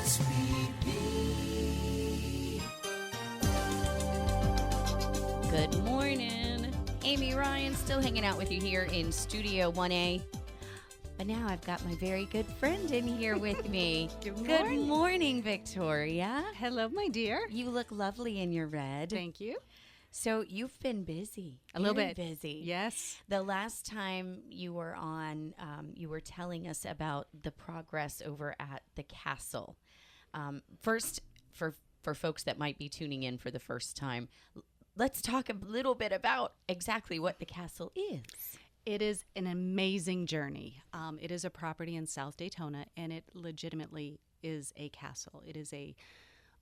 WSBB. Good morning. Ammie Ryan still hanging out with you here in Studio 1A. But now I've got my very good friend in here with me. Good morning, Victoria. Hello, my dear. You look lovely in your red. Thank you. So you've been busy. A little Very bit. busy. Yes. The last time you were on, you were telling us about the progress over at the castle. First, for folks that might be tuning in for the first time, let's talk a little bit about exactly what the castle is. It is an amazing journey. It is a property in South Daytona, and it legitimately is a castle. It is a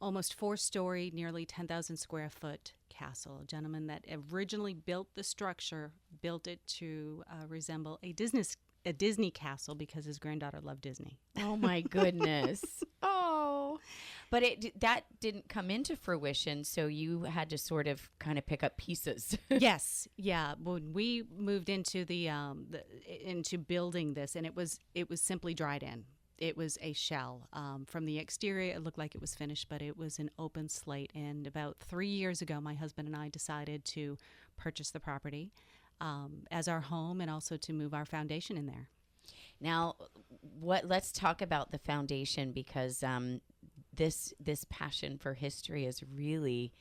almost 4-story, nearly 10,000 square foot castle. A gentleman that originally built the structure, built it to resemble a Disney castle because his granddaughter loved Disney. Oh my goodness. Oh, but that didn't come into fruition. So you had to sort of kind of pick up pieces. Yes. Yeah. When we moved into into building this, and it was simply dried in. It was a shell. From the exterior, it looked like it was finished, but it was an open slate. And about 3 years ago, my husband and I decided to purchase the property as our home, and also to move our foundation in there. Now, let's talk about the foundation, because this passion for history is really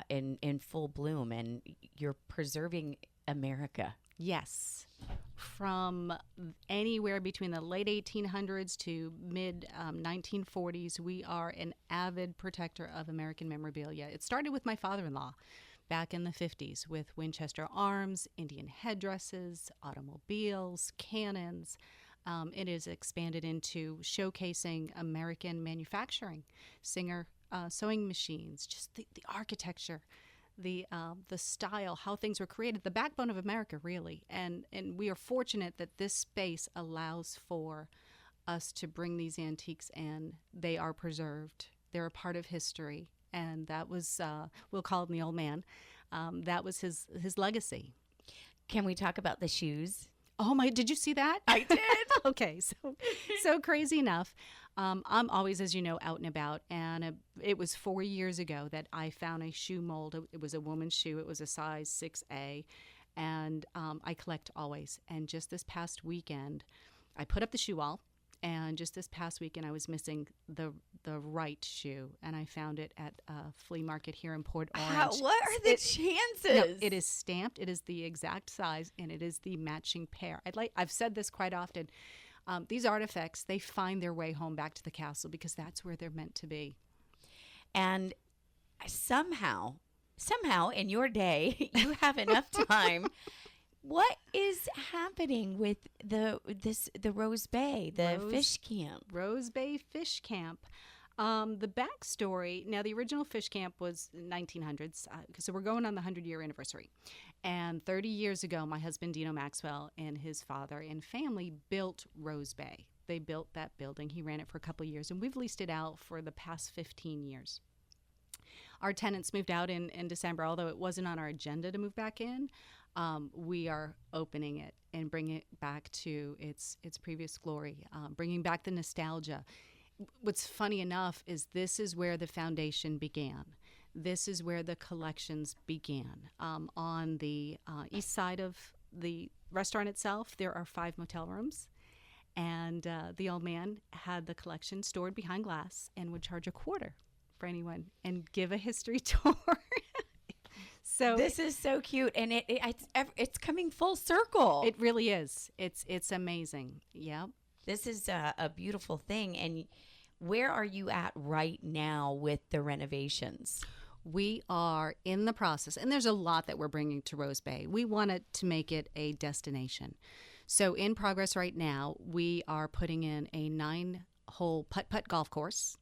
in full bloom, and you're preserving America. Yes. From anywhere between the late 1800s to mid 1940s, we are an avid protector of American memorabilia. It started with my father-in-law back in the 50s with Winchester arms, Indian headdresses, automobiles, cannons. It is expanded into showcasing American manufacturing, Singer sewing machines, just the architecture, the style, how things were created, the backbone of America, really. And we are fortunate that this space allows for us to bring these antiques, and they are preserved. They're a part of history. And that was, we'll call him the old man, that was his legacy. Can we talk about the shoes? Oh my, did you see that? I did. Okay, so crazy enough. I'm always, as you know, out and about, and it was 4 years ago that I found a shoe mold. It was a woman's shoe. It was a size 6A, and I collect always. And just this past weekend, I put up the shoe wall, and just this past weekend, I was missing the right shoe, and I found it at a flea market here in Port Orange. What are the chances? No, it is stamped. It is the exact size, and it is the matching pair. I've said this quite often. These artifacts, they find their way home back to the castle because that's where they're meant to be. And somehow in your day, you have enough time. What is happening with the Rose Bay, fish camp? Rose Bay Fish Camp. The backstory, now the original fish camp was 1900s, so we're going on the 100-year anniversary. And 30 years ago, my husband, Dino Maxwell, and his father and family built Rose Bay. They built that building. He ran it for a couple of years, and we've leased it out for the past 15 years. Our tenants moved out in December, although it wasn't on our agenda to move back in. We are opening it and bringing it back to its previous glory, bringing back the nostalgia. What's funny enough is this is where the foundation began. This is where the collections began. On the east side of the restaurant itself, there are 5 motel rooms. And the old man had the collection stored behind glass and would charge $0.25 for anyone and give a history tour. So this is so cute, and it's coming full circle. It really is. It's amazing. Yeah. This is a beautiful thing. And where are you at right now with the renovations? We are in the process, and there's a lot that we're bringing to Rose Bay. We wanted to make it a destination. So in progress right now, we are putting in a 9-hole putt-putt golf course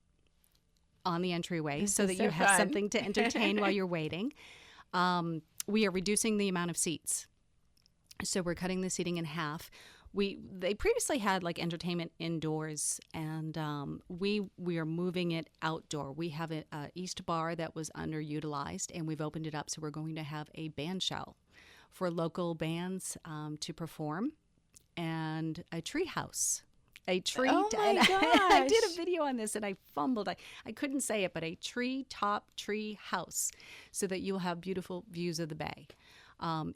on the entryway so that you have something to entertain while you're waiting. We are reducing the amount of seats. So we're cutting the seating in half. They previously had like entertainment indoors, and we are moving it outdoor. We have a East Bar that was underutilized, and we've opened it up. So we're going to have a band shell for local bands to perform, and a tree house a tree. Oh my and I did gosh. a video on this and I fumbled. I couldn't say it, but a top tree house so that you'll have beautiful views of the bay.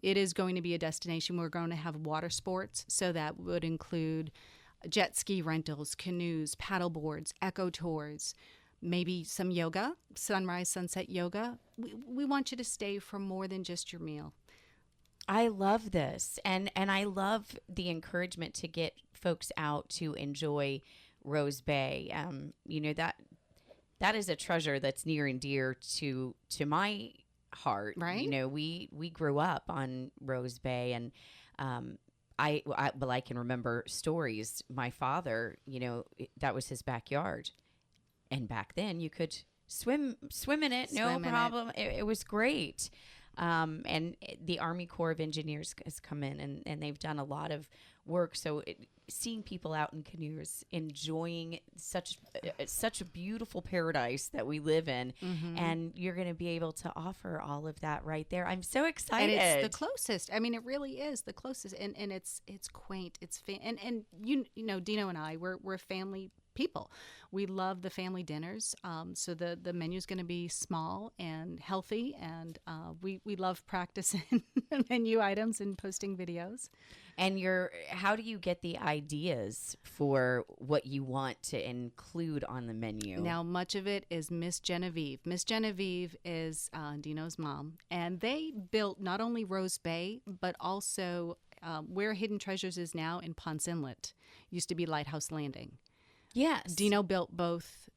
It is going to be a destination. We're going to have water sports, so that would include jet ski rentals, canoes, paddle boards, eco tours, maybe some yoga, sunrise, sunset yoga. We want you to stay for more than just your meal. I love this, and I love the encouragement to get folks out to enjoy Rose Bay. That is a treasure that's near and dear to my heart. Right. You know, we grew up on Rose Bay, and I can remember stories. My father, that was his backyard, and back then you could swim in it, no problem. It was great. And the Army Corps of Engineers has come in and they've done a lot of work. So seeing people out in canoes, enjoying such a beautiful paradise that we live in, and you're going to be able to offer all of that right there. I'm so excited. And it's the closest. I mean, it really is the closest, and it's quaint. It's and you know, Dino and I, we're family people. We love the family dinners. So the menu is going to be small and healthy, and we love practicing menu items and posting videos. And how do you get the ideas for what you want to include on the menu? Now, much of it is Miss Genevieve. Miss Genevieve is Dino's mom, and they built not only Rose Bay, but also where Hidden Treasures is now in Ponce Inlet. Used to be Lighthouse Landing. Yes. Dino built both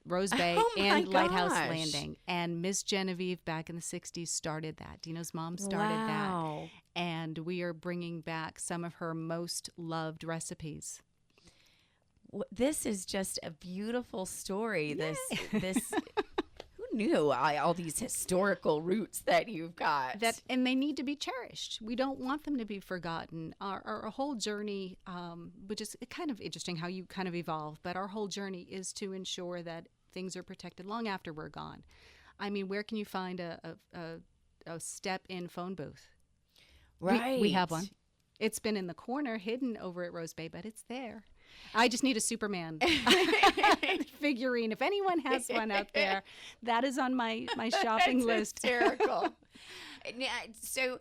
Rose Bay and Lighthouse Landing. And Miss Genevieve back in the 60s started that. Dino's mom started that. And we are bringing back some of her most loved recipes. This is just a beautiful story. Yay. This who knew all these historical roots that you've got? And they need to be cherished. We don't want them to be forgotten. Our whole journey, which is kind of interesting how you kind of evolve, but our whole journey is to ensure that things are protected long after we're gone. I mean, where can you find a step-in phone booth? Right. We have one. It's been in the corner, hidden over at Rose Bay, but it's there. I just need a Superman figurine. If anyone has one out there, that is on my shopping list. Hysterical. So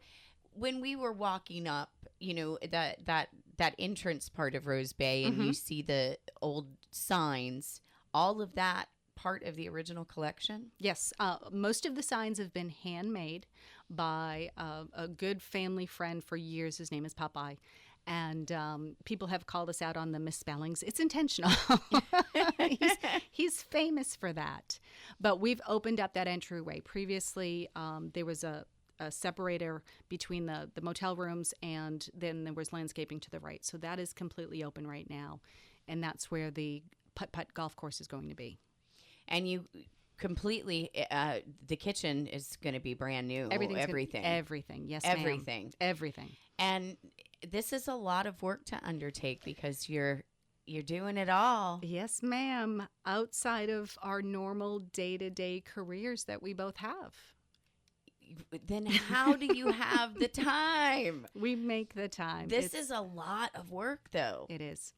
when we were walking up, that entrance part of Rose Bay, and you see the old signs, all of that part of the original collection? Yes. Most of the signs have been handmade by a good family friend for years. His name is Popeye. And people have called us out on the misspellings. It's intentional. He's famous for that. But we've opened up that entryway. Previously, there was a separator between the motel rooms, and then there was landscaping to the right. So that is completely open right now. And that's where the putt-putt golf course is going to be. And you completely, the kitchen is going to be brand new. Everything. Yes, everything. Ma'am. Everything. And this is a lot of work to undertake because you're doing it all. Yes, ma'am. Outside of our normal day-to-day careers that we both have. Then how do you have the time? We make the time. This is a lot of work, though. It is.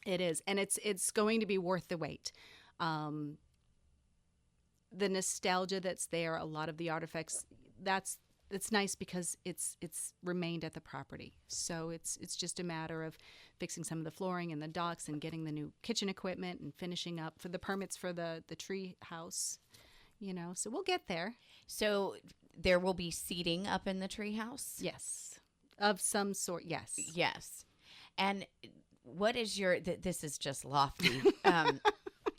And it's going to be worth the wait. The nostalgia that's there, a lot of the artifacts, it's nice because it's remained at the property. So it's just a matter of fixing some of the flooring and the docks and getting the new kitchen equipment and finishing up for the permits for the tree house, so we'll get there. So there will be seating up in the tree house? Yes. Of some sort, yes. Yes. And what is this is just lofty,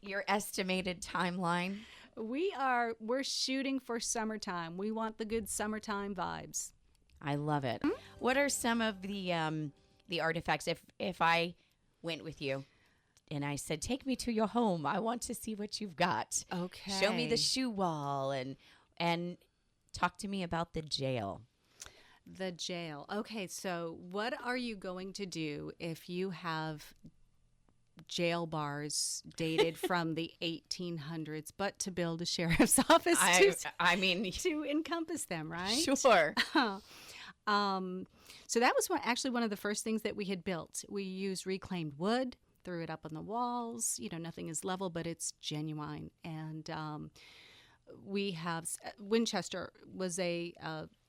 your estimated timeline? We're shooting for summertime. We want the good summertime vibes. I love it. Mm-hmm. What are some of the artifacts? If I went with you and I said, take me to your home, I want to see what you've got. Okay. Show me the shoe wall and talk to me about the jail. The jail. Okay, so what are you going to do if you have jail bars dated from the 1800s, but to build a sheriff's office to encompass them, right? Sure. So that was one of the first things that we had built. We used reclaimed wood. threw it up on the walls. You know, nothing is level, but it's genuine. And we have Winchester was the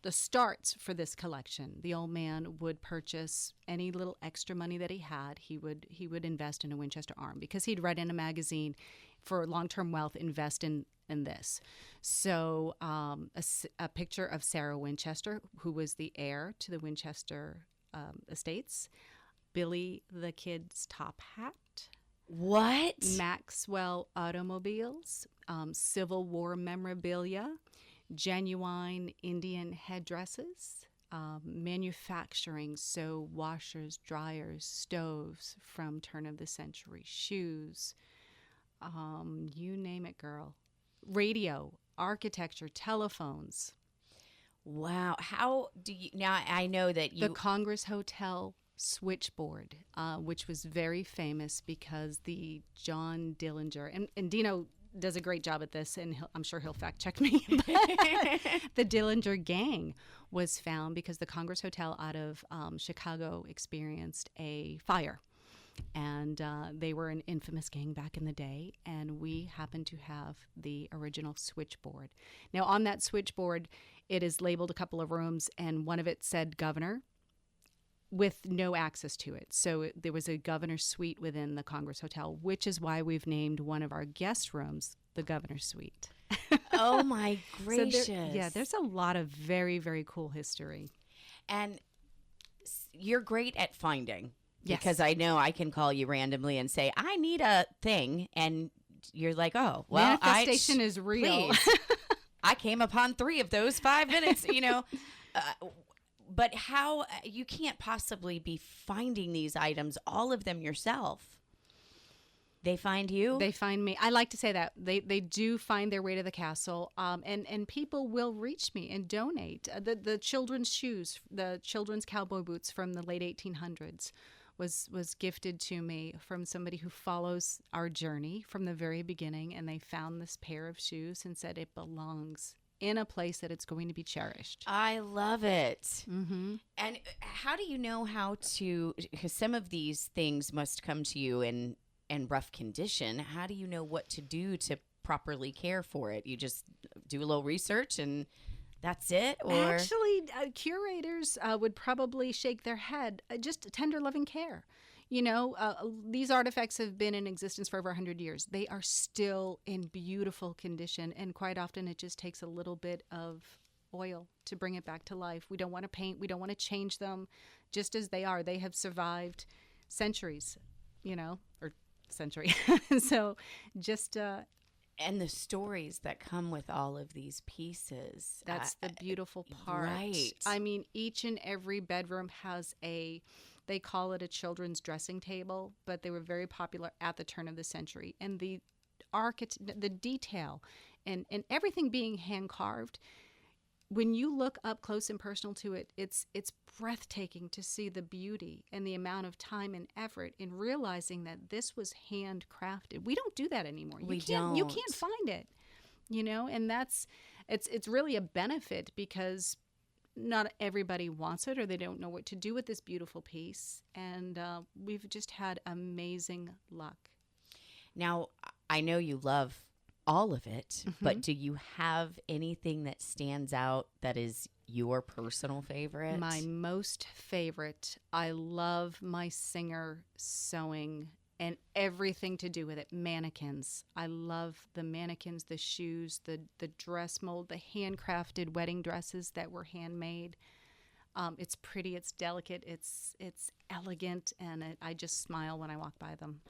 starts for this collection. The old man would purchase any little extra money that he had. He would invest in a Winchester arm because he'd read in a magazine for long-term wealth, invest in this. So a picture of Sarah Winchester, who was the heir to the Winchester estates, Billy the Kid's top hat. What? Maxwell automobiles, Civil War memorabilia, genuine Indian headdresses, manufacturing, so washers, dryers, stoves from turn of the century, shoes, you name it, girl. Radio, architecture, telephones. Wow. How do you now? I know that you The Congress Hotel switchboard, which was very famous because the John Dillinger, and Dino does a great job at this, and I'm sure he'll fact check me. The Dillinger gang was found because the Congress Hotel out of Chicago experienced a fire. And they were an infamous gang back in the day, and we happen to have the original switchboard. Now, on that switchboard, it is labeled a couple of rooms, and one of it said governor with no access to it. So there was a governor's suite within the Congress Hotel, which is why we've named one of our guest rooms the Governor's Suite. Oh, my gracious. So there's a lot of very, very cool history. And you're great at finding. Yes. Because I know I can call you randomly and say, I need a thing. And you're like, oh, well, manifestation is real. Please. I came upon 3 of those 5 minutes, but how you can't possibly be finding these items, all of them yourself. They find you? They find me. I like to say that. They do find their way to the castle, and people will reach me and donate. The children's shoes, the children's cowboy boots from the late 1800s was gifted to me from somebody who follows our journey from the very beginning, and they found this pair of shoes and said it belongs in a place that it's going to be cherished. I love it. Mm-hmm. And how do you know how to, because some of these things must come to you in rough condition. How do you know what to do to properly care for it? You just do a little research and that's it? Or Actually, curators would probably shake their head. Just tender, loving care. These artifacts have been in existence for over 100 years. They are still in beautiful condition, and quite often it just takes a little bit of oil to bring it back to life. We don't want to paint. We don't want to change them just as they are. They have survived centuries, or century. So just... and the stories that come with all of these pieces. That's the beautiful part. Right. I mean, each and every bedroom has they call it a children's dressing table, but they were very popular at the turn of the century. And the detail and everything being hand carved, when you look up close and personal to it, it's breathtaking to see the beauty and the amount of time and effort in realizing that this was handcrafted. We don't do that anymore. You can't find it, and it's really a benefit because not everybody wants it or they don't know what to do with this beautiful piece. And we've just had amazing luck. Now, I know you love all of it, Mm-hmm. but do you have anything that stands out that is your personal favorite? My most favorite. I love my Singer sewing and everything to do with it. Mannequins. I love the mannequins, the shoes, the dress mold, the handcrafted wedding dresses that were handmade. It's pretty, it's delicate, it's elegant, and I just smile when I walk by them.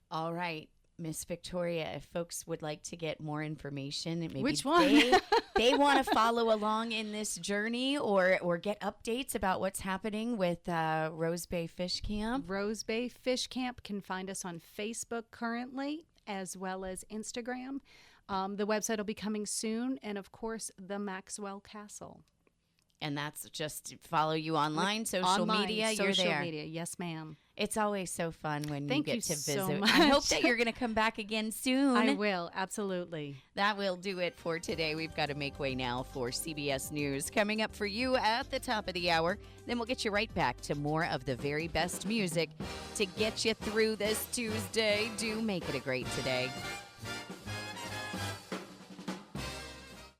All right. Miss Victoria, if folks would like to get more information, maybe Which one? they want to follow along in this journey or get updates about what's happening with Rose Bay Fish Camp. Rose Bay Fish Camp can find us on Facebook currently, as well as Instagram. The website will be coming soon, and of course, the Maxwell Castle. And that's just follow you online, social Online, media. You're social there. media. Yes, ma'am. It's always so fun when Thank you you get to so visit. much. I hope that you're going to come back again soon. I will, absolutely. That will do it for today. We've got to make way now for CBS News. Coming up for you at the top of the hour. Then we'll get you right back to more of the very best music to get you through this Tuesday. Do make it a great today.